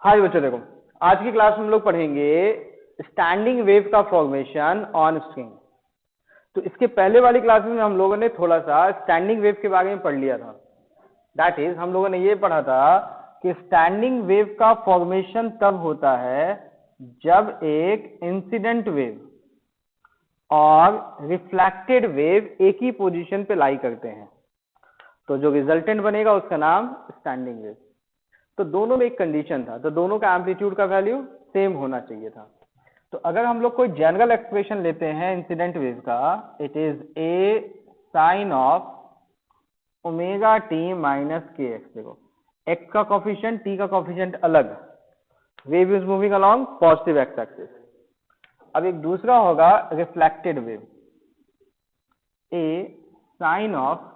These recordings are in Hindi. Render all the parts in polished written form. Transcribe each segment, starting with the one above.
हाय बच्चों, देखो आज की क्लास में हम लोग पढ़ेंगे स्टैंडिंग वेव का फॉर्मेशन ऑन स्ट्रिंग। तो इसके पहले वाली क्लास में हम लोगों ने थोड़ा सा स्टैंडिंग वेव के बारे में पढ़ लिया था। दैट इज हम लोगों ने ये पढ़ा था कि स्टैंडिंग वेव का फॉर्मेशन तब होता है जब एक इंसिडेंट वेव और रिफ्लेक्टेड वेव एक ही पोजीशन पे लाई करते हैं, तो जो रिजल्टेंट बनेगा उसका नाम स्टैंडिंग वेव। तो दोनों में एक कंडीशन था, तो दोनों का एम्पलीट्यूड का वैल्यू सेम होना चाहिए था। तो अगर हम लोग कोई जनरल एक्सप्रेशन लेते हैं इंसिडेंट वेव का, it is a sine of omega t minus k x. देखो एक्स का कॉफिशिएंट, टी का कॉफिशिएंट अलग, wave is moving along positive x axis. अब एक दूसरा होगा reflected wave, a sine of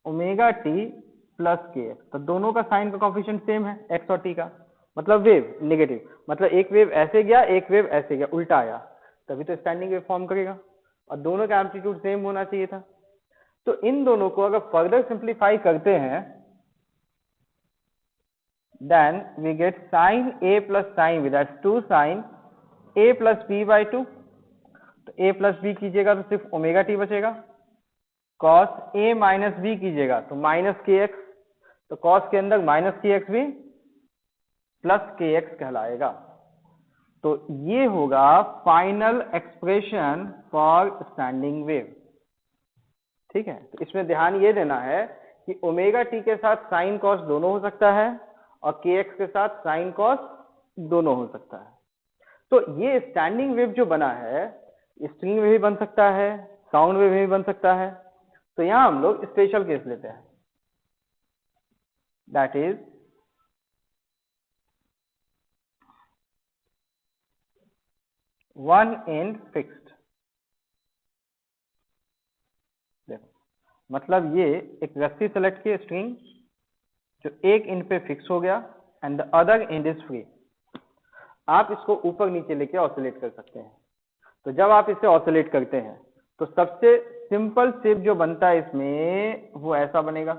omega t plus k x. तो दोनों का साइन का कॉफिशिएंट सेम है, एक्स और टी का, मतलब वेव नेगेटिव, मतलब एक वेव ऐसे गया एक वेव ऐसे गया, उल्टा आया, तभी तो स्टैंडिंग वेव फॉर्म करेगा। और दोनों का एम्पलीट्यूड सेम होना चाहिए था। तो इन दोनों को अगर फर्दर सिंप्लीफाई करते हैं, then we get sine A plus sine B, that's 2 sine A plus B by 2। तो ए प्लस बी कीजिएगा तो सिर्फ ओमेगा टी बचेगा। कॉस ए माइनस बी कीजिएगा तो माइनस के एक्स, तो कॉस के अंदर माइनस के एक्स भी प्लस के एक्स कहलाएगा। तो ये होगा final expression for standing wave. ठीक है, तो इसमें ध्यान ये देना है कि ओमेगा टी के साथ साइन कॉस दोनों हो सकता है और के एक्स के साथ साइन कॉस दोनों हो सकता है। तो ये स्टैंडिंग वेव जो बना है, स्ट्रिंग वेव भी बन सकता है, साउंड वेव भी बन सकता है। तो यहां हम लोग स्पेशल केस लेते हैं, that is one and fixed. देखो मतलब ये एक रस्सी सेलेक्ट की स्ट्रिंग जो एक एंड पे फिक्स हो गया and the other and is free. आप इसको ऊपर नीचे लेके ऑसिलेट कर सकते हैं। तो जब आप इसे ऑसिलेट करते हैं तो सबसे सिंपल शेप जो बनता है इसमें वो ऐसा बनेगा,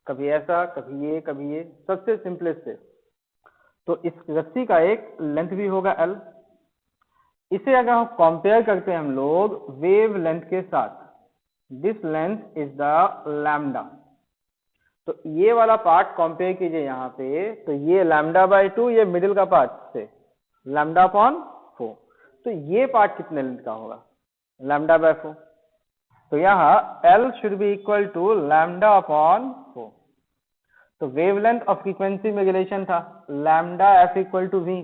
कभी ऐसा, कभी ये, कभी ये, सबसे सिंपलेस्ट शेप। तो इस रस्सी का एक लेंथ भी होगा L। इसे अगर हम कंपेयर करते हैं हम लोग वेव लेंथ के साथ, this length is the lambda. तो ये वाला पार्ट कंपेयर कीजिए यहाँ पे, तो ये लैम्डा बाई 2, ये मिडिल का पार्ट से लैम्डा अपॉन 4। तो ये पार्ट कितने लेंथ का होगा, लैम्डा बाय 4। तो यहाँ L should be equal to lambda upon 4। तो वेवलेंथ और फ्रीक्वेंसी में रिलेशन था lambda f equal to v,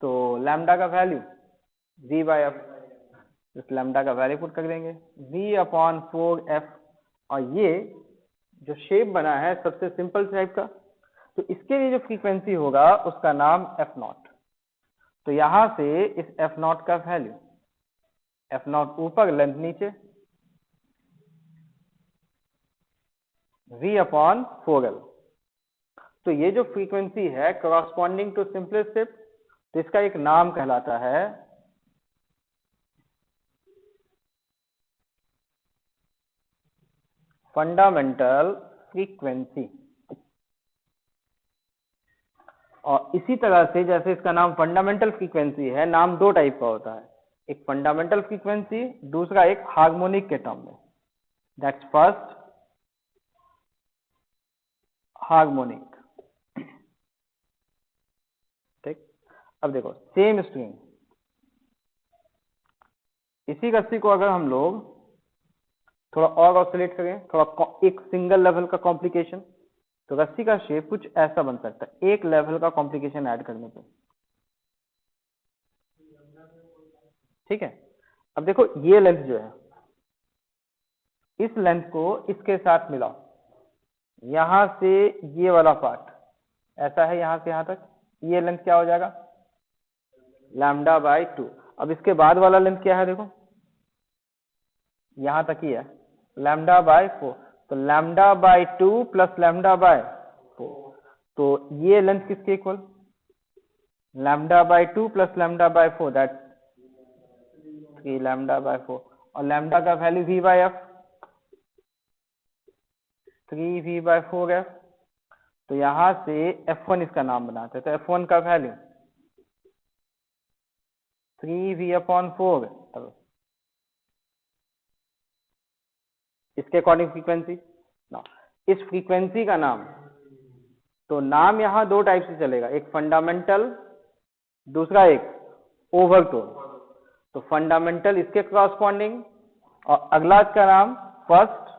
तो लैम्डा का वैल्यू v बाय एफ, इस लैम्डा का वैल्यू पुट कर देंगे v अपॉन 4f। और ये जो शेप बना है सबसे सिंपल टाइप का, तो इसके लिए जो फ्रीक्वेंसी होगा उसका नाम f नॉट। तो यहां से इस f नॉट का वैल्यू, f नॉट ऊपर लेंथ नीचे, v अपॉन 4l। तो ये जो फ्रीक्वेंसी है करॉस्पॉन्डिंग टू सिंपलेस्ट शेप, तो इसका एक नाम कहलाता है फंडामेंटल फ्रीक्वेंसी। और इसी तरह से जैसे इसका नाम फंडामेंटल फ्रीक्वेंसी है, नाम दो टाइप का होता है, एक फंडामेंटल फ्रीक्वेंसी, दूसरा एक हार्मोनिक के टर्म में, दैट्स फर्स्ट हार्मोनिक। ठीक, अब देखो सेम स्ट्रिंग, इसी रस्सी को अगर हम लोग थोड़ा और ऑसिलेट करें, थोड़ा एक सिंगल लेवल का कॉम्प्लिकेशन, तो रस्सी का शेप कुछ ऐसा बन सकता है एक लेवल का कॉम्प्लिकेशन ऐड करने पे। ठीक है, अब देखो ये लेंथ जो है, इस लेंथ को इसके साथ मिलाओ, यहां से ये वाला पार्ट ऐसा है, यहां से यहां तक, ये लेंथ क्या हो जाएगा लैम्डा बाई 2। अब इसके बाद वाला लेंथ क्या है, देखो यहां तक ही है, लैम्डा बाय 4। तो lambda by 2 plus lambda by 4, तो ये लेंथ किसके equal, lambda by 2 plus lambda by 4, that 3 lambda by 4। और लैम्डा का value v by f, 3v by 4f। तो यहां से F1 इसका नाम बनाते हैं। तो F1 का वैल्यू 3v/4 इसके अकॉर्डिंग फ्रीक्वेंसी ना। इस फ्रीक्वेंसी का नाम, तो नाम यहां दो टाइप से चलेगा, एक फंडामेंटल, दूसरा एक ओवरटोन। तो फंडामेंटल इसके कॉरस्पॉन्डिंग, और अगला इसका नाम फर्स्ट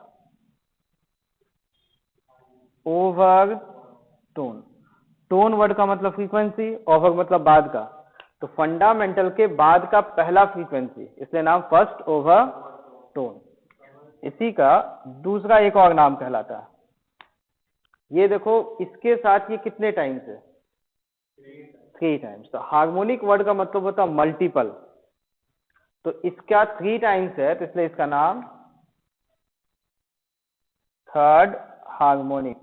ओवरटोन। टोन वर्ड का मतलब फ्रीक्वेंसी, ओवर मतलब बाद का। तो फंडामेंटल के बाद का पहला फ्रीक्वेंसी, इसलिए नाम फर्स्ट ओवरटोन। इसी का दूसरा एक और नाम कहलाता है, ये देखो इसके साथ ये कितने टाइम्स है, 3 टाइम्स। तो हार्मोनिक वर्ड का मतलब होता है मल्टीपल, तो इसका 3 टाइम्स है, तो इसलिए इसका नाम थर्ड हार्मोनिक।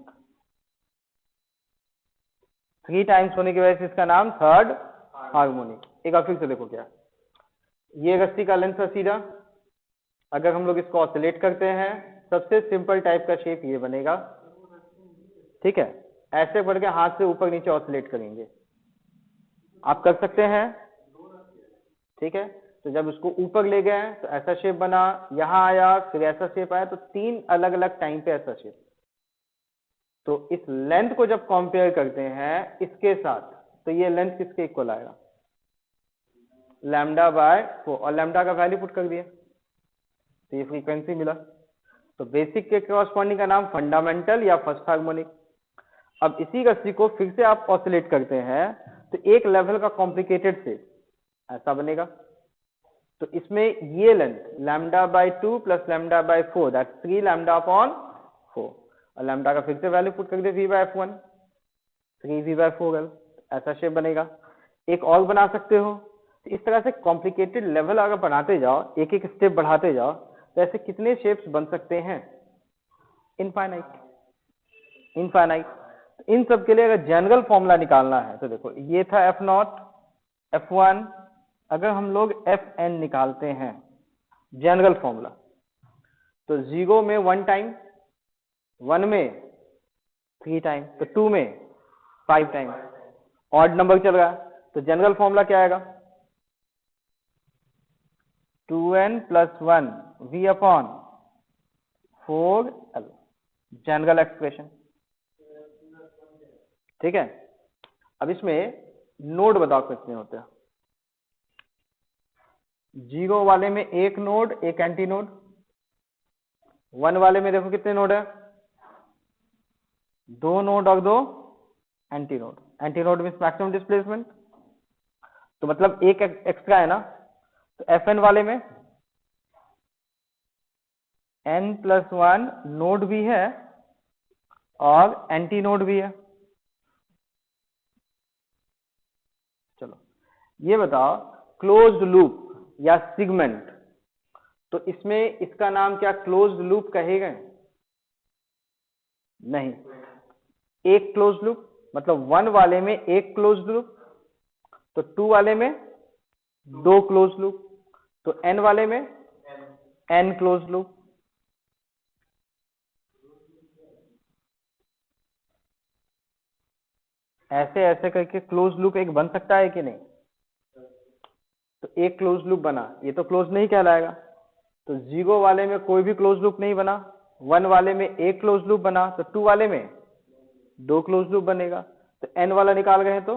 3 टाइम्स होने की वजह से इसका नाम थर्ड हार्मोनिक। एक बार फिर से देखो, क्या ये रस्सी का लेंथ है सीधा, अगर हम लोग इसको ऑसिलेट करते हैं, सबसे सिंपल टाइप का शेप ये बनेगा, ठीक है। ऐसे बढ़ के हाथ से ऊपर नीचे ऑसिलेट करेंगे, आप कर सकते हैं, ठीक है। तो जब उसको ऊपर ले गए तो ऐसा शेप बना, यहां आया फिर ऐसा शेप आया, तो 3 अलग अलग टाइम पे ऐसा शेप। तो इस लेंथ को जब कंपेयर करते हैं इसके साथ, तो ये लेंथ किसके इक्वल आएगा, λ/4, और लैम्डा का वैल्यू पुट कर दिया, तो ये फ्रीक्वेंसी मिला। तो बेसिक के कॉरस्पॉन्डिंग का नाम फंडामेंटल या फर्स्ट हार्मोनिक। अब इसी रस्सी को फिर से आप ऑसिलेट करते हैं, तो एक लेवल का कॉम्प्लिकेटेड शेप ऐसा बनेगा। तो इसमें ये लेंथ λ/2 + λ/4, दैट्स 3λ/4, और लैम्डा का फिर से वैल्यू पुट कर दे v/f1, 3v/4, ऐसा शेप बनेगा। एक और बना सकते हो। तो इस तरह से कॉम्प्लिकेटेड लेवल अगर बनाते जाओ, एक एक स्टेप बढ़ाते जाओ, तो ऐसे कितने शेप्स बन सकते हैं, इनफाइनाइट। इन सब के लिए अगर जनरल फॉर्मूला निकालना है, तो देखो ये था F0, F1, अगर हम लोग Fn निकालते हैं जनरल फॉर्मूला, तो 0 में 1 टाइम, 1 में 3 टाइम, तो 2 में 5 टाइम, ऑड नंबर चल रहा है, तो जनरल फॉर्मूला क्या आएगा, 2n + 1 v/4l, जनरल एक्सप्रेशन, ठीक है। अब इसमें नोड बताओ कितने होते हैं। 0 वाले में एक नोड, एक एंटी नोड। 1 वाले में देखो कितने नोड है, 2 नोड और 2 anti node. Anti node means maximum displacement, तो मतलब एक एक्स्ट्रा है ना। तो Fn वाले में n + 1 नोड भी है और एंटी नोड भी है। चलो ये बताओ, क्लोज्ड लूप या सिगमेंट, तो इसमें इसका नाम क्या क्लोज्ड लूप कहेगा, नहीं। एक क्लोज्ड लूप मतलब 1 वाले में एक क्लोज्ड लूप, तो 2 वाले में 2 क्लोज्ड लूप, तो n वाले में n क्लोज्ड लूप। ऐसे ऐसे करके क्लोज लूप एक बन सकता है कि नहीं, तो एक क्लोज लूप बना, ये तो क्लोज नहीं कहलाएगा। तो 0 वाले में कोई भी क्लोज लूप नहीं बना, 1 वाले में एक क्लोज लूप बना, तो 2 वाले में 2 क्लोज लूप बनेगा, तो n वाला निकाल गए तो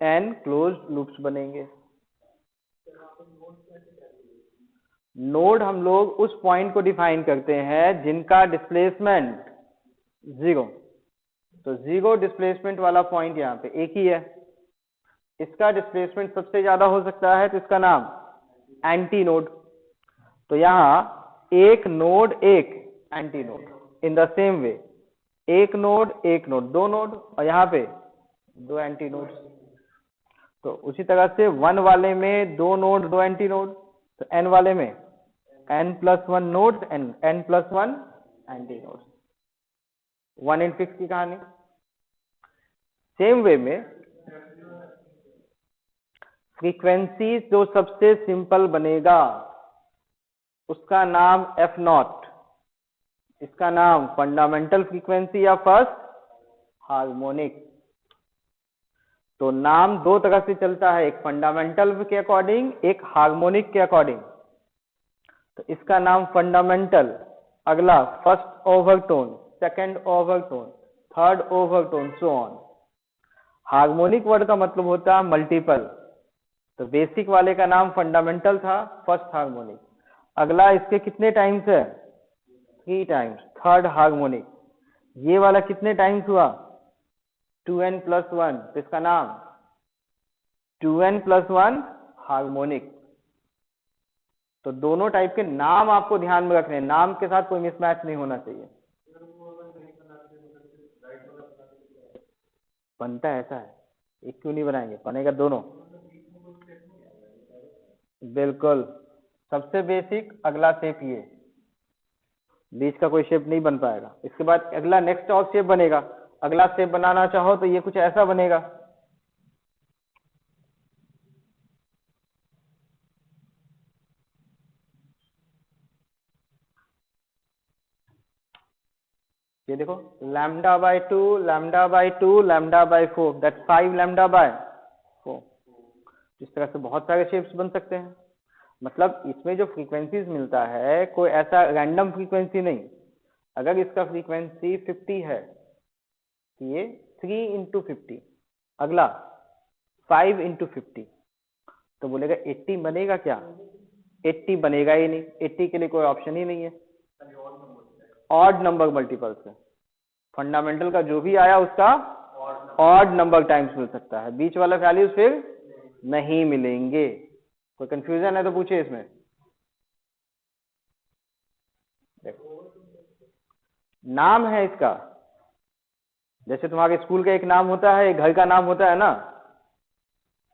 n क्लोज लूप्स बनेंगे। नोड हम लोग उस पॉइंट को डिफाइन करते हैं जिनका डिस्प्लेसमेंट 0, तो 0 डिस्प्लेसमेंट वाला पॉइंट यहाँ पे एक ही है, इसका डिस्प्लेसमेंट सबसे ज्यादा हो सकता है, तो इसका नाम एंटी नोड। तो यहाँ एक नोड एक anti node, in the same way एक नोड 2 नोड, और यहाँ पे 2 एंटी नोड। तो उसी तरह से 1 वाले में 2 नोड 2 एंटी नोड, तो n वाले में n + 1 node, n + 1 anti node. 1 in 6 की कहानी। सेम वे में फ्रीक्वेंसी जो सबसे सिंपल बनेगा उसका नाम F0, इसका नाम फंडामेंटल फ्रीक्वेंसी या फर्स्ट हार्मोनिक। तो नाम दो तरह से चलता है, एक फंडामेंटल के अकॉर्डिंग, एक हार्मोनिक के अकॉर्डिंग। तो इसका नाम फंडामेंटल, अगला first overtone, second overtone, third overtone, so on. Harmonic word का मतलब होता है मल्टीपल। तो बेसिक वाले का नाम फंडामेंटल था, फर्स्ट हार्मोनिक। अगला इसके कितने टाइम्स है? 3 टाइम्स, थर्ड हार्मोनिक। ये वाला कितने टाइम्स हुआ? 2n+1, तो इसका नाम 2n+1 हार्मोनिक। तो दोनों टाइप के नाम आपको ध्यान में रखने हैं, नाम के साथ कोई मिसमैच नहीं होना चाहिए। बनता है ऐसा है, एक क्यों नहीं बनाएंगे, बनेगा दोनों। बिल्कुल, सबसे बेसिक अगला शेप ये, बीच का कोई शेप नहीं बन पाएगा। इसके बाद अगला नेक्स्ट और शेप बनेगा। अगला शेप बनाना चाहो तो ये कुछ ऐसा बनेगा। ये देखो, λ/2, λ/2, λ/4, दैट 5 λ/4। इस तरह से बहुत सारे शेप्स बन सकते हैं। मतलब इसमें जो फ्रीक्वेंसीज मिलता है कोई ऐसा रैंडम फ्रीक्वेंसी नहीं। अगर इसका फ्रीक्वेंसी 50 है तो ये 3 × 50, अगला 5 × 50, तो बोलेगा 80 बनेगा क्या? 80 बनेगा ही नहीं, 80 के लिए कोई ऑप्शन ही नहीं है। ऑड नंबर मल्टीपल से फंडामेंटल का जो भी आया उसका ऑड नंबर टाइम्स मिल सकता है, बीच वाला वैल्यूज फिर नहीं मिलेंगे। कोई कंफ्यूजन है तो पूछिए इसमें। देखो, नाम है इसका, जैसे तुम्हारे स्कूल का एक नाम होता है, एक घर का नाम होता है ना,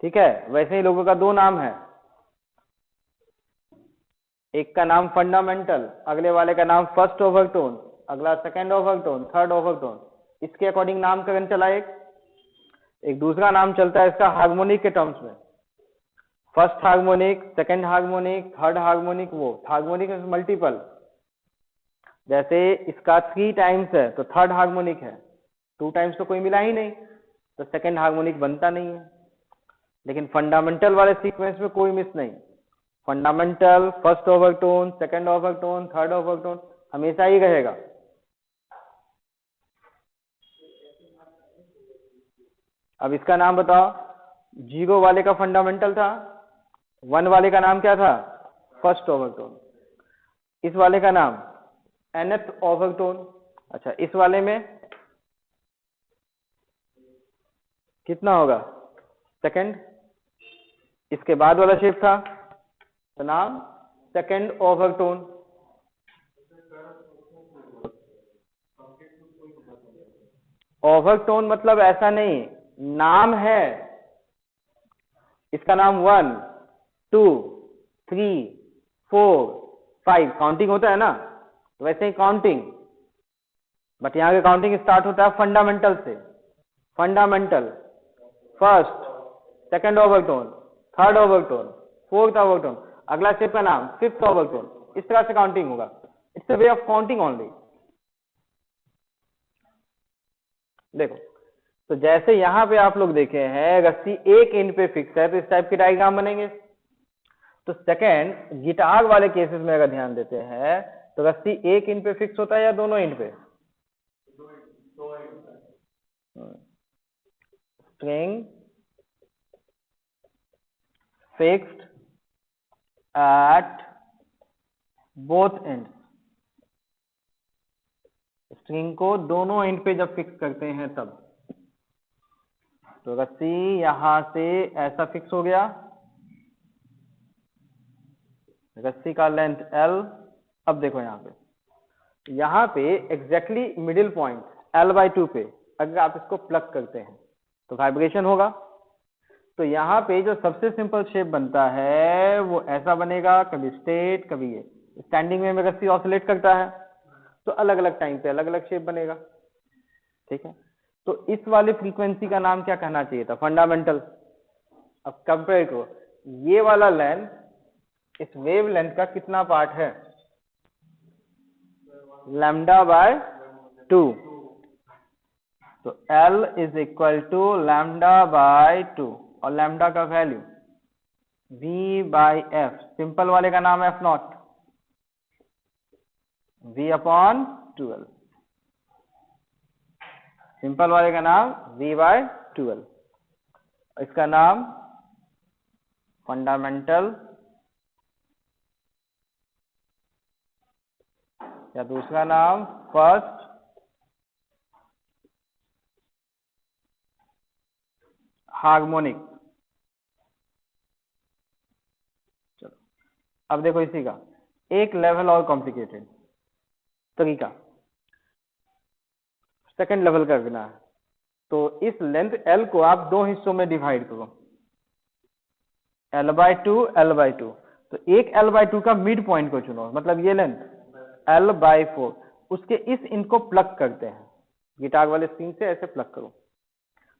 ठीक है, वैसे ही लोगों का दो नाम है। एक का नाम फंडामेंटल, अगले वाले का नाम फर्स्ट ओवरटोन, अगला सेकंड ओवरटोन, थर्ड ओवरटोन। इसके अकॉर्डिंग नामकरण चला। एक दूसरा नाम चलता है इसका हार्मोनिक के टर्म्स में, first harmonic, second harmonic, third harmonic, वो हार्मोनिक मल्टीपल। जैसे इसका 3 टाइम्स है तो थर्ड हार्मोनिक है, 2 टाइम्स तो कोई मिला ही नहीं, तो सेकंड हार्मोनिक बनता नहीं है। लेकिन फंडामेंटल वाले सीक्वेंस में कोई मिस नहीं, fundamental, first overtone, second overtone, third overtone हमेशा ही रहेगा। अब इसका नाम बताओ, 0 वाले का फंडामेंटल था, 1 वाले का नाम क्या था? First overtone. इस वाले का नाम nth ओवरटोन। अच्छा, इस वाले में कितना होगा? सेकंड। इसके बाद वाला शेप था तो नाम सेकंड ओवरटोन। ओवरटोन मतलब ऐसा नहीं, नाम है इसका नाम 1, 2, 3, 4, 5 काउंटिंग होता है ना, तो वैसे ही काउंटिंग, बट यहाँ के काउंटिंग स्टार्ट होता है फंडामेंटल से। Fundamental, first, second overtone, third overtone, fourth overtone, अगला स्टेप का नाम फिफ्थ ओवरटोन। इस तरह से काउंटिंग होगा। It's a way of counting only. देखो, तो जैसे यहाँ पे आप लोग देखे हैं रस्सी एक एंड पे फिक्स है, तो इस टाइप के डायग्राम बनेंगे। तो सेकंड गिटार वाले केसेस में अगर ध्यान देते हैं तो रस्सी एक एंड पे फिक्स होता है या दोनों एंड पे? String fixed at both and. String को दोनों एंड पे जब फिक्स करते हैं तब, तो रस्सी यहां से ऐसा फिक्स हो गया, रस्सी का लेंथ L। अब देखो यहाँ पे एग्जैक्टली मिडिल पॉइंट L/2 पे अगर आप इसको प्लग करते हैं तो वाइब्रेशन होगा। तो यहाँ पे जो सबसे सिंपल शेप बनता है वो ऐसा बनेगा, कभी स्ट्रेट कभी ये। स्टैंडिंग में रस्सी ऑसिलेट करता है तो अलग अलग टाइम पे अलग अलग शेप बनेगा, ठीक है। तो इस वाले फ्रीक्वेंसी का नाम क्या कहना चाहिए था? फंडामेंटल। अब कंपेयर करो, ये वाला लेंथ इस वेव लेंथ का कितना पार्ट है? λ/2। तो L is equal to lambda by 2 और लैम्डा का value V by f, simple वाले का नाम f not, V upon 12, simple वाले का नाम V बाय 12, इसका नाम फंडामेंटल या दूसरा नाम फर्स्ट हार्मोनिक। चलो अब देखो इसी का एक लेवल और कॉम्प्लिकेटेड तरीका, सेकंड लेवल का करना है। तो इस लेंथ L को आप दो हिस्सों में डिवाइड करो, L/2 L/2। तो एक L/2 का मिड पॉइंट को चुनो, मतलब ये लेंथ L/4, उसके इस इनको प्लग करते हैं, गिटार वाले स्क्रीन से ऐसे प्लग करो।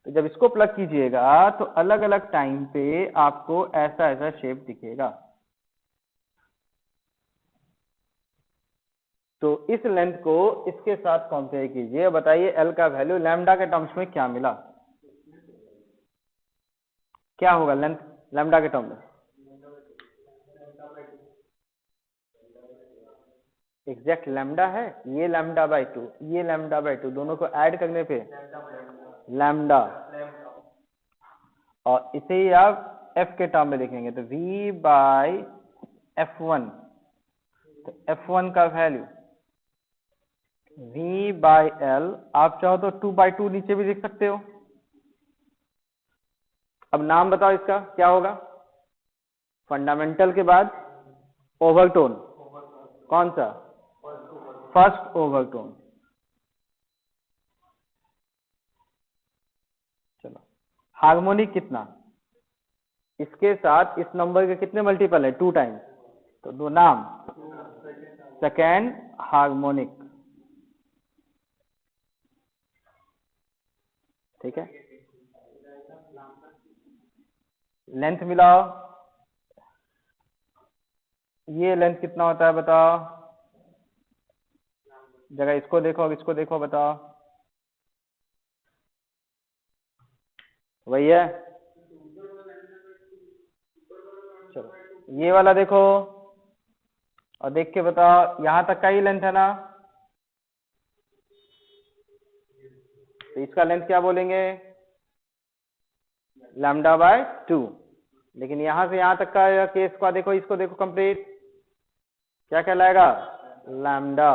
तो जब इसको प्लग कीजिएगा तो अलग अलग टाइम पे आपको ऐसा ऐसा शेप दिखेगा। तो इस लेंथ को इसके साथ कंपेयर कीजिए, बताइए L का वैल्यू लैम्डा के टर्म्स में क्या मिला, क्या होगा लेंथ लैम्डा के टर्म में? एग्जैक्ट लैम्डा है, ये लैम्डा बाई 2, ये लैम्डा बाई 2, दोनों को ऐड करने पे लैम्डा, और इसे ही आप F के टर्म में लिखेंगे तो V बाई F1, तो F1 का वैल्यू V बाई L, आप चाहो तो 2/2 नीचे भी लिख सकते हो। अब नाम बताओ इसका क्या होगा, फंडामेंटल के बाद ओवरटोन, कौन सा? First overtone. चलो हार्मोनिक कितना, इसके साथ इस नंबर के कितने मल्टीपल है? 2 टाइम्स, तो दो नाम सेकेंड हार्मोनिक, ठीक है। लेंथ मिलाओ, ये लेंथ कितना होता है बताओ, जगह इसको देखो और इसको देखो, बताओ वही है। चलो ये वाला देखो और देख के बताओ, यहां तक का ही लेंथ है ना, तो इसका लेंथ क्या बोलेंगे? Lambda by 2। लेकिन यहां से यहां तक का केस का देखो, इसको देखो कंप्लीट, क्या कहलाएगा? लैम्डा।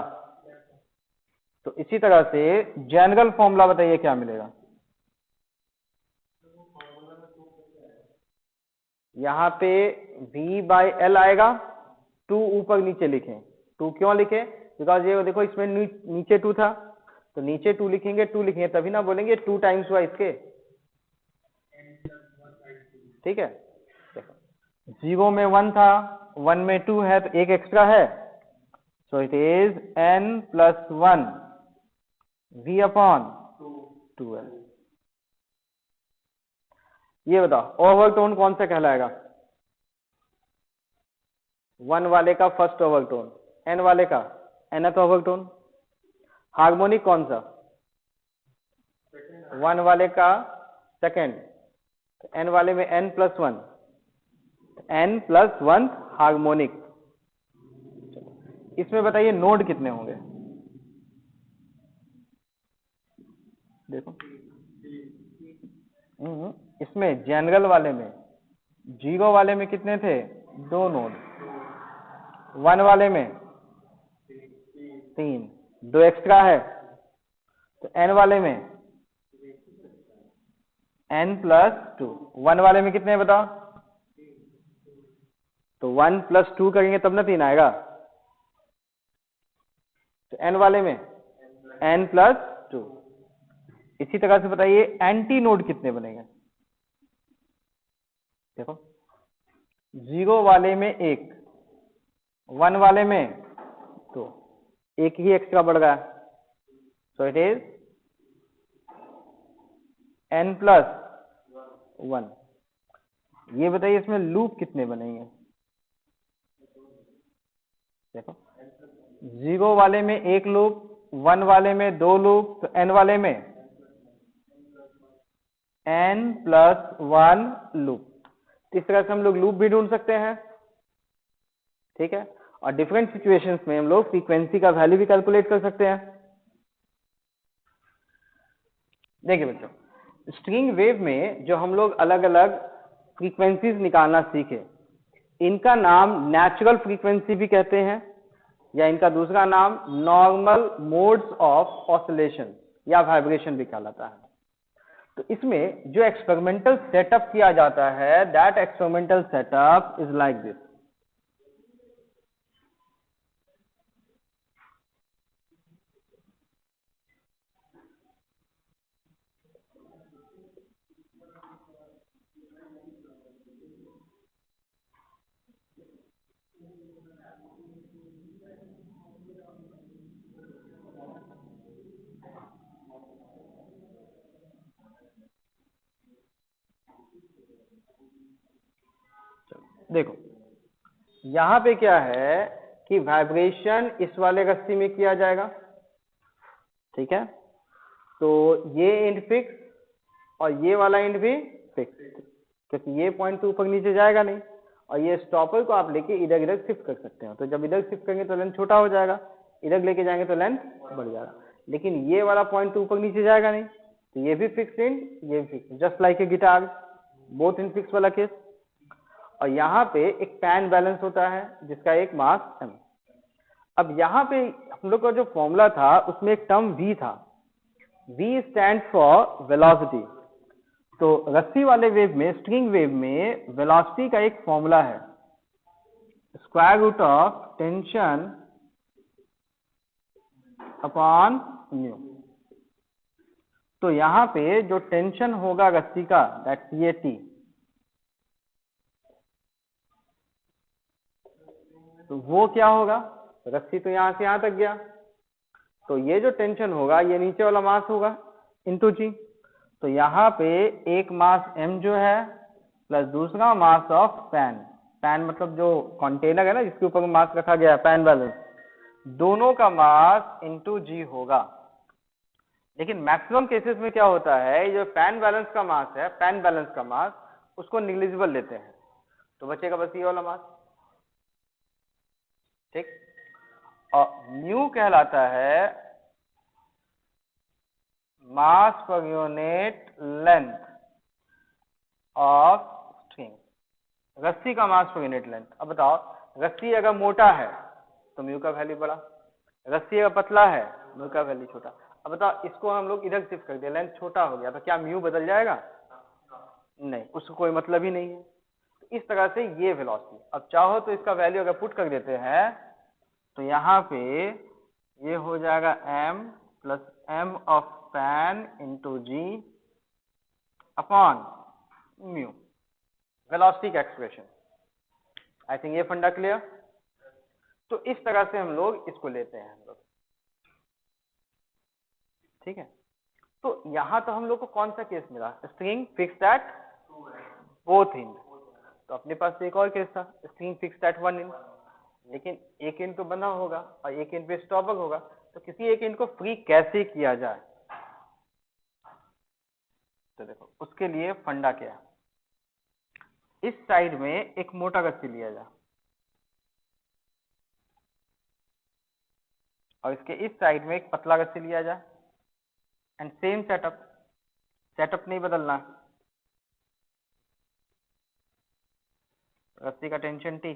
तो इसी तरह से जनरल फॉर्मूला बताइए क्या मिलेगा, यहाँ पे V बाई L आएगा, 2 ऊपर नीचे लिखें, 2 क्यों लिखे? बिकॉज ये देखो इसमें नीचे 2 था, तो नीचे 2 लिखेंगे, 2 लिखेंगे तभी ना बोलेंगे 2 टाइम्स हुआ इसके, ठीक है। देखो 0 में 1 था, 1 में 2 है, तो एक एक्स्ट्रा है, so it is n+1 V upon 2L। ये बताओ ओवरटोन कौन सा कहलाएगा? 1 वाले का फर्स्ट ओवरटोन, n वाले का nth ओवरटोन। हार्मोनिक कौन सा? 1 वाले का सेकेंड, n वाले में n+1, n+1 हार्मोनिक। इसमें बताइए नोड कितने होंगे, देखो इसमें जनरल वाले में 0 वाले में कितने थे? 2 नोड, 1 वाले में 3, 2 एक्स्ट्रा है, तो n वाले में n+2, 1 वाले में कितने बताओ? तो 1+2 करेंगे तब ना 3 आएगा, तो n वाले में n+2। इसी तरह से बताइए एंटी नोड कितने बनेंगे, देखो 0 वाले में 1, 1 वाले में तो एक ही एक्स्ट्रा बढ़ रहा है, सो इट इज n+1। ये बताइए इसमें लूप कितने बनेंगे, देखो 0 वाले में 1 लूप, 1 वाले में 2 लूप, तो n वाले में n+1 लूप। इस तरह से हम लोग लूप भी ढूंढ सकते हैं, ठीक है। और डिफरेंट सिचुएशंस में हम लोग फ्रीक्वेंसी का वैल्यू भी कैलकुलेट कर सकते हैं। देखिए बच्चों, स्ट्रिंग वेव में जो हम लोग अलग अलग फ्रीक्वेंसीज निकालना सीखे, इनका नाम नेचुरल फ्रीक्वेंसी भी कहते हैं, या इनका दूसरा नाम नॉर्मल मोड्स ऑफ ऑसिलेशन या वाइब्रेशन भी कहलाता है। तो इसमें जो एक्सपेरिमेंटल सेटअप किया जाता है, that experimental setup is like this. देखो यहां पे क्या है कि वाइब्रेशन इस वाले रस्सी में किया जाएगा, ठीक है। तो ये एंड फिक्स और ये वाला एंड भी फिक्स, क्योंकि ये पॉइंट तो ऊपर नीचे जाएगा नहीं, और ये स्टॉपर को आप लेके इधर इधर शिफ्ट कर सकते हो। तो जब इधर शिफ्ट करेंगे तो लेंथ छोटा हो जाएगा, इधर लेके जाएंगे तो लेंथ बढ़ जाएगा। लेकिन ये वाला पॉइंट तो ऊपर नीचे जाएगा नहीं, तो ये भी फिक्स एंड ये भी fix, just like a guitar, both in fix वाला केस। और यहाँ पे एक पैन बैलेंस होता है जिसका एक मास m। अब यहाँ पे हम लोग का जो फॉर्मूला था उसमें एक टर्म v था, v स्टैंड फॉर वेलोसिटी। तो रस्सी वाले वेव में, स्ट्रिंग वेव में वेलोसिटी का एक फॉर्मूला है, square root of tension upon mu. तो यहाँ पे जो टेंशन होगा रस्सी का, दैट CAT, तो वो क्या होगा, रस्सी तो यहां से यहां तक गया, तो ये जो टेंशन होगा ये नीचे वाला मास होगा इंटू जी। तो यहाँ पे एक मास m जो है प्लस दूसरा मास ऑफ पैन, पैन मतलब जो कंटेनर है ना जिसके ऊपर मास रखा गया है, पैन बैलेंस, दोनों का मास इंटू जी होगा। लेकिन मैक्सिमम केसेस में क्या होता है, जो पैन बैलेंस का मास है, पैन बैलेंस का मास, उसको निग्लिजिबल लेते हैं, तो बचेगा बस ये वाला मास, ठीक। और म्यू कहलाता है मास per unit length of string, रस्सी का मास पर यूनिट लेंथ। अब बताओ, रस्सी अगर मोटा है तो म्यू का वैल्यू बड़ा, रस्सी अगर पतला है म्यू का वैल्यू छोटा। अब बताओ, इसको हम लोग इधर शिफ्ट कर दिया, लेंथ छोटा हो गया, तो क्या म्यू बदल जाएगा? नहीं, उसको कोई मतलब ही नहीं है। तो इस तरह से ये वेलोसिटी, अब चाहो तो इसका वैल्यू अगर पुट कर देते हैं तो यहाँ पे ये हो जाएगा m plus m of pan into g upon mu, velocity का एक्सप्रेशन। आई थिंक ये फंडा क्लियर। तो इस तरह से हम लोग इसको लेते हैं हम लोग, ठीक है। तो यहां तो हम लोग को कौन सा केस मिला, string fixed at both and. तो अपने पास एक और केस था, string fixed at one and, लेकिन एक एंड तो बंधा होगा और एक एंड पे स्टॉपर होगा, तो किसी एक एंड को फ्री कैसे किया जाए? तो देखो उसके लिए फंडा क्या है, इस साइड में एक मोटा रस्सी लिया जाए और इसके इस साइड में एक पतला रस्सी लिया जाए, एंड सेम सेटअप, सेटअप नहीं बदलना, रस्सी का टेंशन T,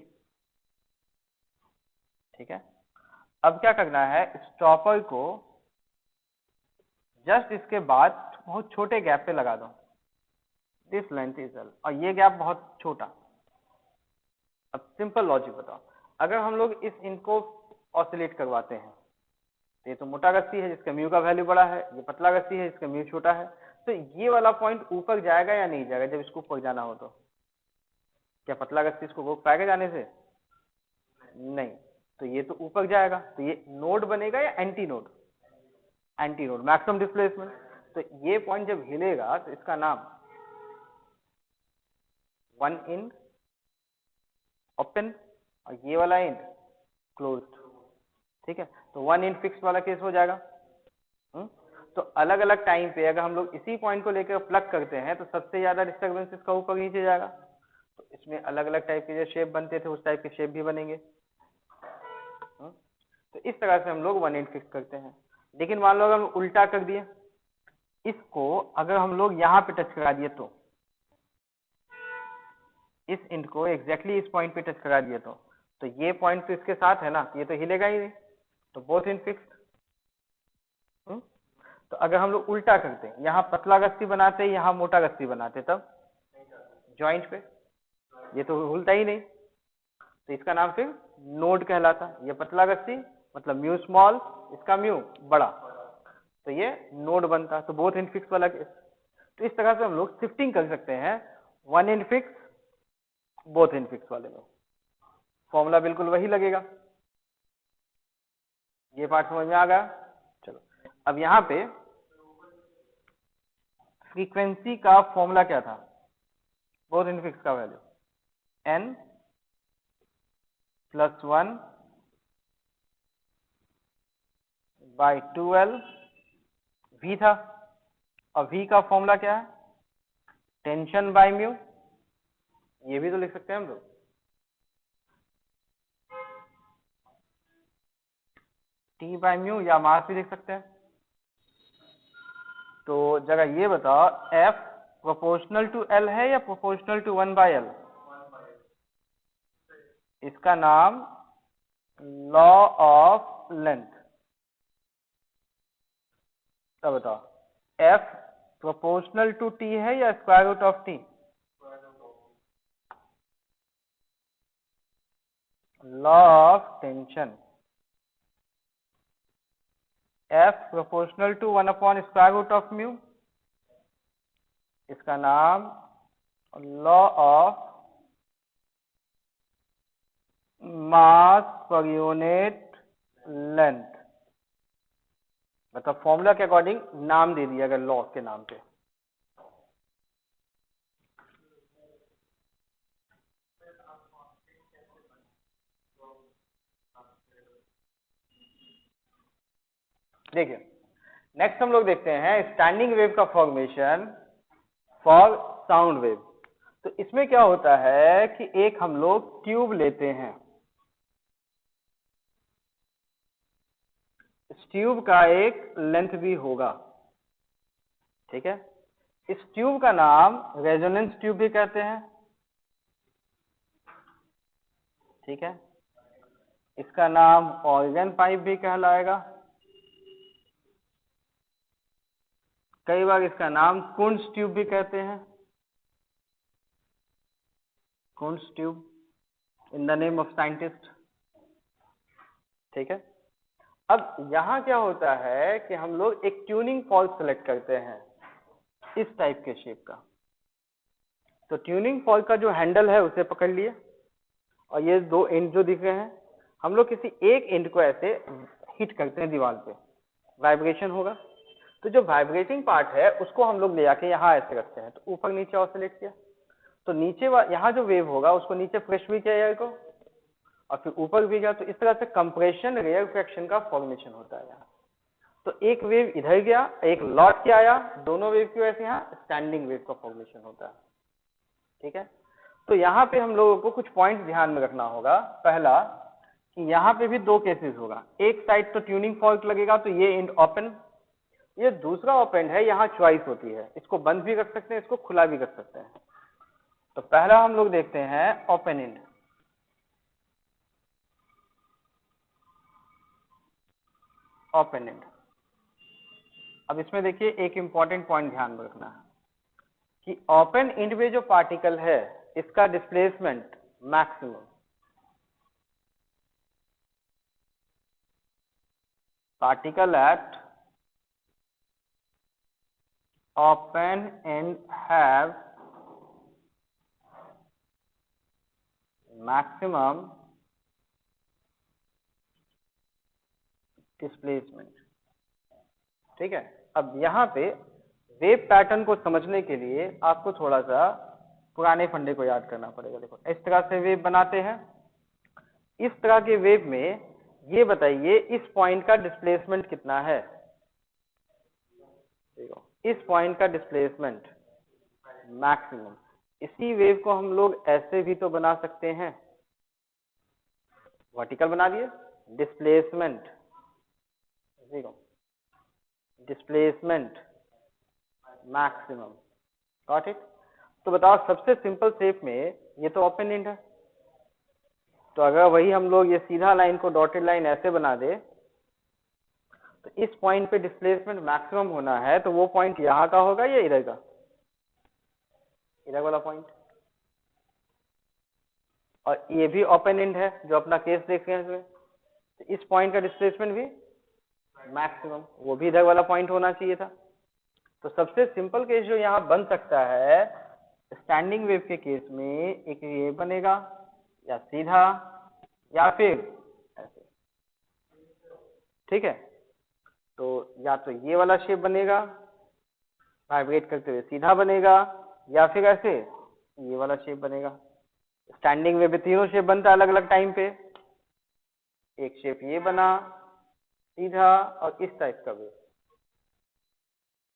ठीक है। अब क्या करना है, स्टॉपर को जस्ट इसके बाद बहुत छोटे गैप पे लगा दो, दिस लेंथ इज L, और ये गैप बहुत छोटा। अब सिंपल लॉजिक बताओ, अगर हम लोग इस इनको ऑसिलेट करवाते हैं, तो ये तो मोटा रस्सी है जिसका म्यू का वैल्यू बड़ा है, ये पतला रस्सी है जिसका म्यू छोटा है, तो ये वाला पॉइंट ऊपर जाएगा या नहीं जाएगा? जब इसको ऊपर जाना हो तो क्या पतला रस्सी इसको रोक पाएगा जाने से? नहीं, तो ये तो ऊपर जाएगा, तो ये नोड बनेगा या anti node? Anti node, maximum displacement. तो ये पॉइंट जब हिलेगा तो इसका नाम वन एंड ओपन और ये वाला एंड क्लोज्ड, ठीक है। तो वन एंड फिक्स वाला केस हो जाएगा। तो अलग अलग टाइम पे अगर हम लोग इसी पॉइंट को लेकर प्लग करते हैं तो सबसे ज्यादा डिस्टर्बेंस इसका ऊपर नीचे जाएगा। तो इसमें अलग अलग टाइप के जो शेप बनते थे उस टाइप के शेप भी बनेंगे। तो इस तरह से हम लोग 1 एंड फिक्स करते हैं। लेकिन मान लो अगर हम उल्टा कर दिए, इसको अगर हम लोग यहाँ पे टच करा दिए तो इस एंड को एग्जैक्टली इस पॉइंट पे टच करा दिए तो ये पॉइंट तो इसके साथ है ना, ये तो हिलेगा ही नहीं, तो बोथ एंड फिक्स्ड। तो अगर हम लोग उल्टा करते हैं, यहाँ पतला रस्सी बनाते, यहाँ मोटा रस्सी बनाते, तब जॉइंट पे ये तो हिलता ही नहीं, तो इसका नाम फिर नोड कहलाता। ये पतला रस्सी मतलब म्यू स्मॉल, इसका म्यू बड़ा, तो ये नोड बनता। तो बोथ एंड फिक्स वाला केस। तो इस तरह से हम लोग शिफ्टिंग कर सकते हैं 1 and fix both and fix वाले में। फॉर्मूला बिल्कुल वही लगेगा। ये पार्ट समझ में आ गया। चलो अब यहाँ पे फ्रीक्वेंसी का फॉर्मूला क्या था, बोथ एंड फिक्स का value n + 1 by 2l v था। और v का फॉर्मूला क्या है, टेंशन बाय म्यू। ये भी तो लिख सकते हैं हम लोग, t बाय म्यू, या मास भी लिख सकते हैं। तो जगह ये बताओ f प्रोपोर्शनल टू l है या प्रोपोर्शनल टू 1/l? इसका नाम लॉ ऑफ लेंथ। तो बताओ f प्रोपोर्शनल टू t है या square root of t? Law of tension, f proportional to 1/स्क्वायर रूट ऑफ म्यू, इसका नाम law of mass per unit length. मतलब फॉर्मूला के अकॉर्डिंग नाम दे दिया गया लॉ के नाम पे। देखिए नेक्स्ट हम लोग देखते हैं स्टैंडिंग वेव का फॉर्मेशन फॉर साउंड वेव। तो इसमें क्या होता है कि एक हम लोग ट्यूब लेते हैं, इस ट्यूब का एक लेंथ भी होगा, ठीक है। इस ट्यूब का नाम रेजोनेंस ट्यूब भी कहते हैं, ठीक है। इसका नाम ऑर्गन पाइप भी कहलाएगा, कई बार इसका नाम कुंड्स ट्यूब भी कहते हैं, Kundt's tube in the name of scientist, ठीक है। अब यहां क्या होता है कि हम लोग एक ट्यूनिंग फॉल्ट सेलेक्ट करते हैं इस टाइप के शेप का। तो ट्यूनिंग फॉल्ट का जो हैंडल है उसे पकड़ लिए, और ये दो एंड जो दिख रहे हैं, हम लोग किसी एक एंड को ऐसे हिट करते हैं दीवार पे, वाइब्रेशन होगा। तो जो वाइब्रेटिंग पार्ट है उसको हम लोग ले आके यहाँ ऐसे रखते हैं, तो ऊपर नीचे ऑसिलेट किया, तो नीचे यहाँ जो वेव होगा उसको नीचे प्रेस भी किया एयर को, और फिर ऊपर भी गया। तो इस तरह से कंप्रेशन रेयरफैक्शन का फॉर्मेशन होता है यहाँ। तो एक वेव इधर गया, एक लौट के आया, दोनों वेव की वजह से यहाँ स्टैंडिंग वेव का फॉर्मेशन होता है, ठीक है। तो यहाँ पे हम लोगों को कुछ पॉइंट ध्यान में रखना होगा। पहला कि यहाँ पे भी दो केसेस होगा, एक साइड तो ट्यूनिंग फॉल्ट लगेगा तो ये एंड ओपन, ये दूसरा ओपन है, यहाँ चॉइस होती है, इसको बंद भी कर सकते हैं, इसको खुला भी कर सकते हैं। तो पहला हम लोग देखते हैं ओपन एंड। ओपन एंड, अब इसमें देखिए एक इंपॉर्टेंट पॉइंट ध्यान में रखना है कि ओपन एंड में जो पार्टिकल है इसका displacement maximum, particle at open end have maximum displacement, ठीक है। अब यहाँ पे वेव पैटर्न को समझने के लिए आपको थोड़ा सा पुराने फंडे को याद करना पड़ेगा। देखो इस तरह से वेव बनाते हैं, इस तरह के वेव में ये बताइए इस पॉइंट का डिस्प्लेसमेंट कितना है, देखो इस पॉइंट का डिस्प्लेसमेंट मैक्सिमम, इसी वेव को हम लोग ऐसे भी तो बना सकते हैं, वर्टिकल बना दिए, डिस्प्लेसमेंट, देखो डिस्प्लेसमेंट मैक्सिमम, गॉट इट। तो बताओ सबसे सिंपल शेप में ये तो ओपन एंड है, तो अगर वही हम लोग ये सीधा लाइन को डॉटेड लाइन ऐसे बना दे, तो इस पॉइंट पे डिस्प्लेसमेंट मैक्सिमम होना है, तो वो पॉइंट यहाँ का होगा या इधर का, इधर वाला पॉइंट। और ये भी ओपन एंड है जो अपना केस देख रहे हैं इसमें, तो इस पॉइंट का डिस्प्लेसमेंट भी मैक्सिमम, वो भी इधर वाला पॉइंट होना चाहिए था। तो सबसे सिंपल केस जो यहाँ बन सकता है स्टैंडिंग वेव के केस में, एक ये बनेगा या सीधा या फिर ऐसे, ठीक है। तो या तो ये वाला शेप बनेगा वाइब्रेट करते हुए सीधा बनेगा, या फिर ऐसे ये वाला शेप बनेगा। स्टैंडिंग वेव में तीनों शेप बनता है अलग अलग टाइम पे, एक शेप ये बना सीधा और इस टाइप का वेव,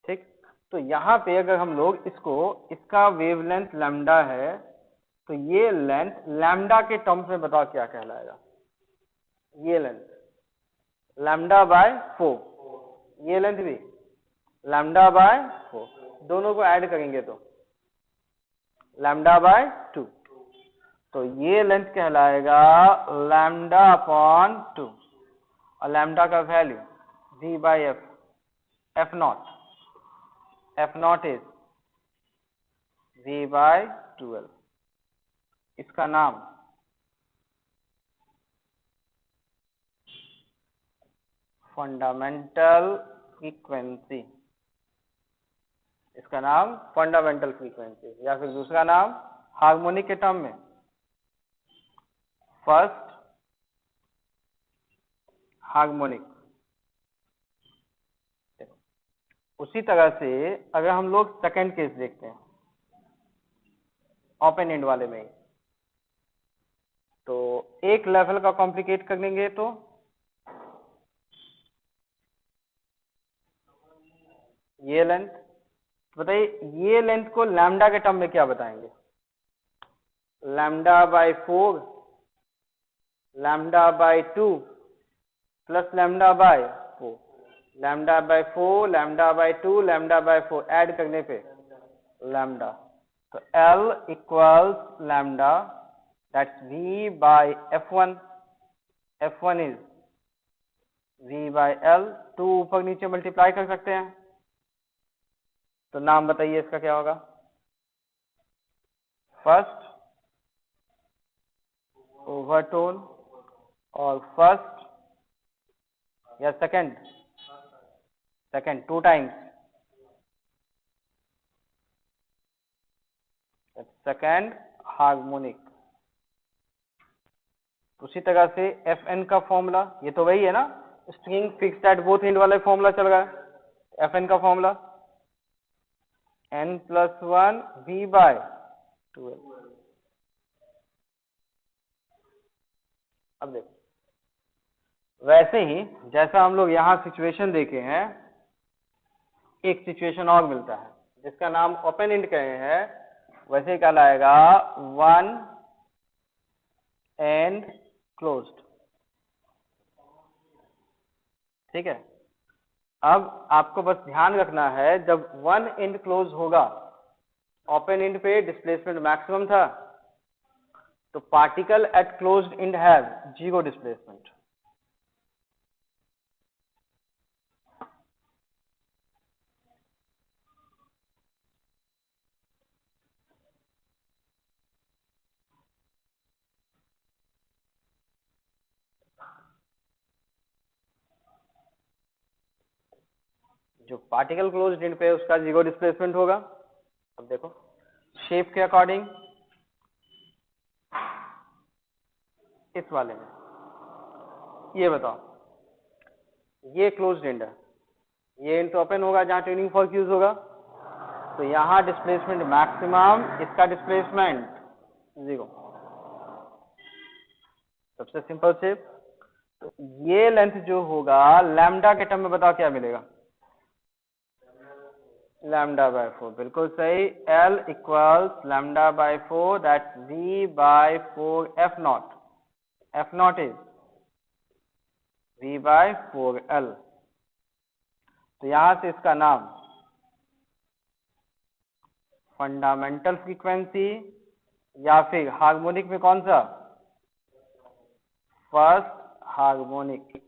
ठीक। तो यहाँ पे अगर हम लोग इसको, इसका वेवलेंथ लैम्डा है, तो ये लेंथ लैम्डा के टर्म्स में बताओ क्या कहलाएगा, ये लेंथ लैम्डा बाय 4, ये लेंथ भी लैम्डा बाय 4, दोनों को ऐड करेंगे तो लैम्डा बाय 2, तो ये लेंथ कहलाएगा लैम्डा अपॉन 2, और लैम्डा का value v by F, F not is v by 12। इसका नाम फंडामेंटल फ्रीक्वेंसी, इसका नाम फंडामेंटल फ्रीक्वेंसी, या फिर दूसरा नाम हार्मोनिक के टर्म में फर्स्ट हार्मोनिक। उसी तरह से अगर हम लोग सेकंड केस देखते हैं ओपन एंड वाले में, तो एक लेवल का कॉम्प्लिकेट कर लेंगे, तो ये लेंथ बताइए, ये लेंथ को लैम्डा के टर्म में क्या बताएंगे, lambda by 4, lambda by 2 plus lambda by 4, lambda by 4, lambda by 2, lambda by 4 add करने पे लैम्डा, तो L equals lambda, that's V by F1, F1 is V by L, 2 ऊपर नीचे मल्टीप्लाई कर सकते हैं, तो नाम बताइए इसका क्या होगा, फर्स्ट ओवरटोन और फर्स्ट या second, second 2 times, second harmonic. उसी तरह से Fn का फॉर्मूला, ये तो वही है ना, string fixed at both and वाला फॉर्मूला चल रहा है, Fn का फॉर्मूला n+1 v बाय 12। अब देखो वैसे ही जैसा हम लोग यहाँ सिचुएशन देखे हैं, एक सिचुएशन और मिलता है जिसका नाम ओपन एंड कहे हैं, वैसे ही कहलाएगा वन एंड क्लोज्ड, ठीक है। अब आपको बस ध्यान रखना है, जब वन एंड क्लोज होगा, ओपन एंड पे डिस्प्लेसमेंट मैक्सिमम था, तो particle at closed end have zero displacement. जो पार्टिकल क्लोज्ड एंड पे उसका जीरो डिस्प्लेसमेंट होगा। अब देखो शेप के अकॉर्डिंग इस वाले में ये बताओ, ये क्लोज्ड एंड है, ये एंड तो ओपन होगा जहां ट्यूनिंग फोर्क यूज होगा, तो यहाँ डिस्प्लेसमेंट मैक्सिमम, इसका डिस्प्लेसमेंट जीरो, सबसे सिंपल शेप। तो ये लेंथ जो होगा लैम्डा के टर्म में बताओ क्या मिलेगा, लैम्डा बाय 4, बिल्कुल सही। L equals lambda by 4, that's V by 4 F not. F not is V by 4L। तो यहां से इसका नाम फंडामेंटल फ्रीक्वेंसी या फिर हार्मोनिक में कौन सा, फर्स्ट हार्मोनिक।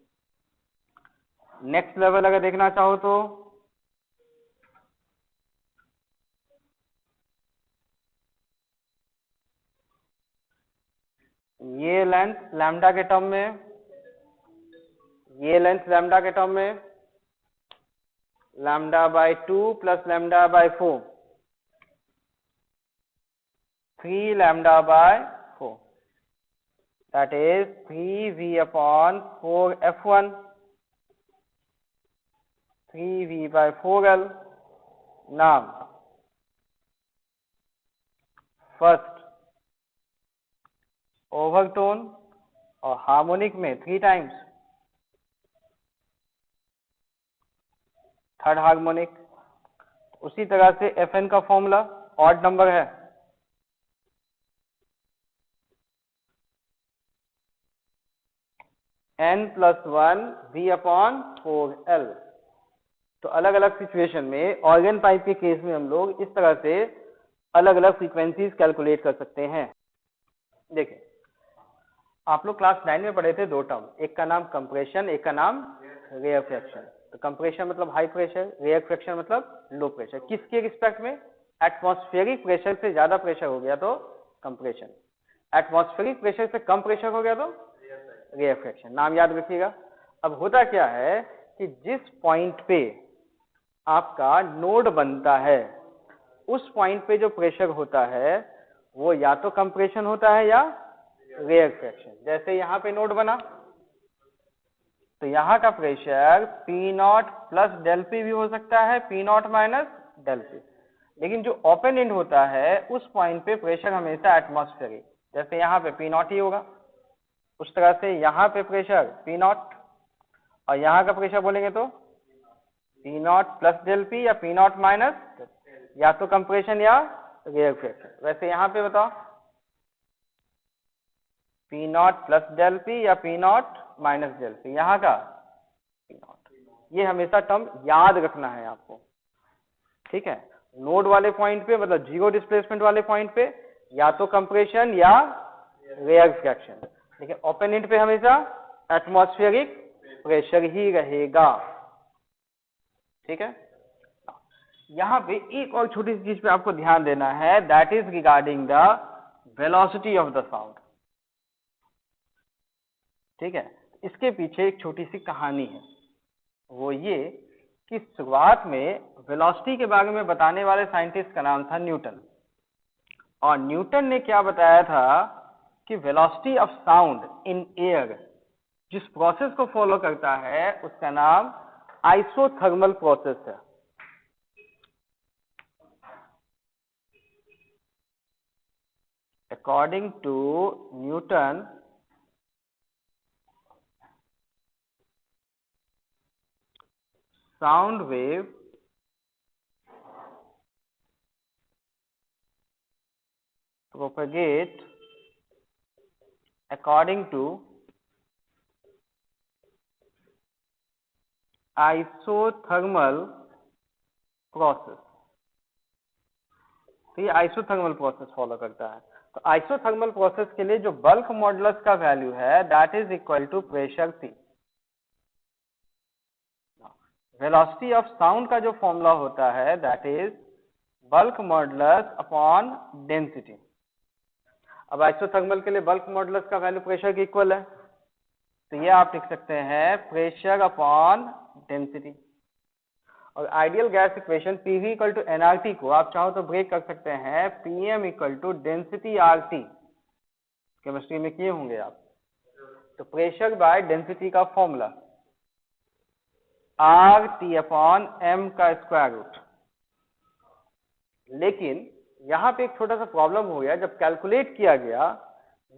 नेक्स्ट लेवल अगर देखना चाहो तो ये लेंथ लैम्डा के टर्म में, ये लेंथ लैम्डा के टर्म में lambda by 2 plus lambda by 4, 3 lambda by 4, that is 3V upon 4 F1, 3V by 4L। नाम फर्स्ट ओवरटोन और हार्मोनिक में 3 टाइम्स थर्ड हार्मोनिक। उसी तरह से Fn का फॉर्मूला ऑड नंबर है, n plus 1 V upon 4L। तो अलग अलग सिचुएशन में ऑर्गन पाइप के केस में हम लोग इस तरह से अलग अलग फ्रीक्वेंसीज कैलकुलेट कर सकते हैं। देखिए, आप लोग क्लास 9 में पढ़े थे दो टर्म, एक का नाम कंप्रेशन, एक का नाम रेयरफेक्शन। तो कंप्रेशन मतलब हाई प्रेशर, रेयरफेक्शन मतलब लो प्रेशर। किसके रिस्पेक्ट में? एटमॉस्फेरिक प्रेशर से ज्यादा प्रेशर हो गया तो कंप्रेशन, एटमॉस्फेरिक प्रेशर से कम प्रेशर हो गया तो रेयरफेक्शन। नाम याद रखिएगा। अब होता क्या है कि जिस पॉइंट पे आपका नोड बनता है उस पॉइंट पे जो प्रेशर होता है वो या तो कंप्रेशन होता है या रेयरफेक्शन। जैसे यहाँ पे नोड बना तो यहाँ का pressure P not plus del p भी हो सकता है, P not minus del p. लेकिन जो ओपन एंड होता है उस पॉइंट पे प्रेशर हमेशा एटमॉस्फेरिक, जैसे यहाँ पे P नॉट ही होगा, उस तरह से यहाँ पे प्रेशर P नॉट और यहाँ का प्रेशर बोलेंगे तो P not plus del p या P नॉट माइनस, या तो कंप्रेशन या रेयरफेक्शन। वैसे यहाँ पे बताओ P not plus del p या P not minus del p, यहाँ का P नॉट। ये हमेशा टर्म याद रखना है आपको, ठीक है। नोड वाले पॉइंट पे मतलब जीरो डिस्प्लेसमेंट वाले पॉइंट पे या तो कंप्रेशन या रेयरफेक्शन, लेकिन ओपन एंड पे हमेशा एटमॉस्फेरिक प्रेशर ही रहेगा, ठीक है। यहाँ पे एक और छोटी सी चीज पे आपको ध्यान देना है, that is regarding the velocity of the sound, ठीक है। इसके पीछे एक छोटी सी कहानी है, वो ये कि शुरुआत में वेलोसिटी के बारे में बताने वाले साइंटिस्ट का नाम था न्यूटन। और न्यूटन ने क्या बताया था कि velocity of sound in air जिस प्रोसेस को फॉलो करता है उसका नाम आइसोथर्मल प्रोसेस है। According to Newton, sound wave propagate according to isothermal process। तो ये आइसोथर्मल प्रोसेस फॉलो करता है। तो आइसोथर्मल प्रोसेस के लिए जो बल्क मॉडुलस का वैल्यू है that is equal to pressure P। Velocity of sound का जो फॉर्मूला होता है that is bulk modulus upon density. अब आइसोथर्मल के लिए बल्क मॉडुलस का वैल्यू प्रेशर के इक्वल है, तो ये आप लिख सकते हैं प्रेशर अपॉन डेंसिटी। और ideal gas equation PV equal to nRT को आप चाहो तो ब्रेक कर सकते हैं PM equal to density RT, chemistry में किए होंगे आप। तो प्रेशर बाय डेंसिटी का formula R T upon M का स्क्वायर रूट। लेकिन यहां पे एक छोटा सा प्रॉब्लम हो गया, जब कैलकुलेट किया गया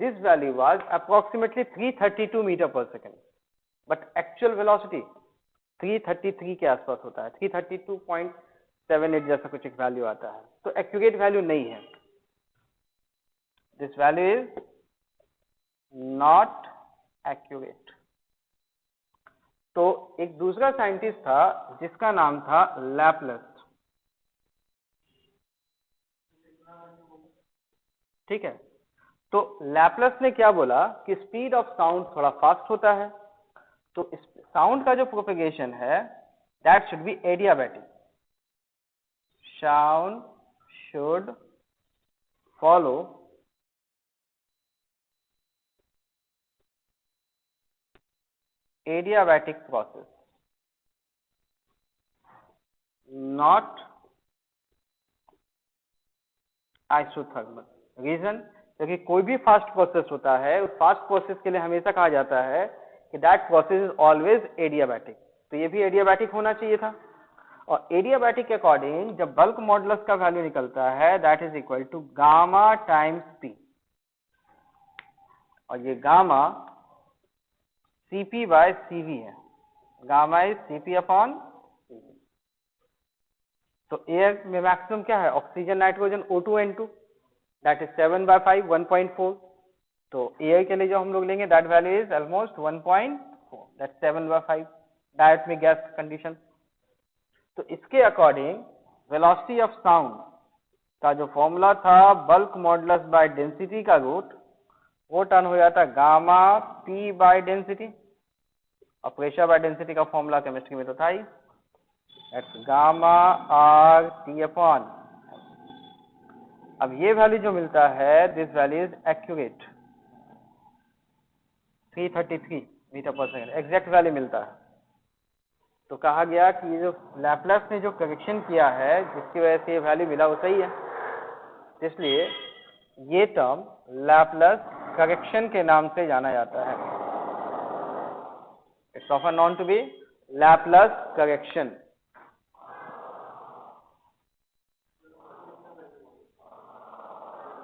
this value was approximately 332 metre पर सेकेंड, बट एक्चुअल वेलोसिटी 333 के आसपास होता है, 78 जैसा कुछ एक वैल्यू आता है, तो एक्यूरेट वैल्यू नहीं है, this value is not accurate. तो एक दूसरा साइंटिस्ट था जिसका नाम था लैपलेस, ठीक है। तो लैपलेस ने क्या बोला कि स्पीड ऑफ साउंड थोड़ा फास्ट होता है, तो साउंड का जो प्रोपेगेशन है that should be adiabatic, sound should follow adiabatic process, not isothermal। Reason, क्योंकि कोई भी फास्ट प्रोसेस होता है उस फास्ट प्रोसेस के लिए हमेशा कहा जाता है कि that process is always adiabatic, तो ये भी एडियाबैटिक होना चाहिए था। और एडियाबैटिक के अकॉर्डिंग जब बल्क मॉडुलस का वैल्यू निकलता है that is equal to gamma times P, और ये गामा Cp बाय Cv है, gamma is Cp upon Cv। तो एयर में मैक्सिमम क्या है, oxygen nitrogen O2 N2, that is 7/5 1.4। तो एयर के लिए जो हम लोग लेंगे that value is almost 1.4, that 7/5 direct में गैस कंडीशन। तो इसके अकॉर्डिंग वेलोसिटी ऑफ साउंड का जो फॉर्मूला था बल्क मॉडुलस बाय डेंसिटी का रूट, वो टर्न हो जाता गामा पी बाय डेंसिटी, और प्रेशर बाय डेंसिटी का फॉर्मूला केमिस्ट्री में तो था ही, that's gamma R T upon. अब ये वैल्यू जो मिलता है this value is accurate, 333 metre पर सेकेंड एग्जैक्ट वैल्यू मिलता है। तो कहा गया कि ये जो लैपलेस ने जो करेक्शन किया है जिसकी वजह से ये वैल्यू मिला वो सही है, इसलिए ये टर्म लैपलेस करेक्शन के नाम से जाना जाता है। It's often known to be Laplace correction.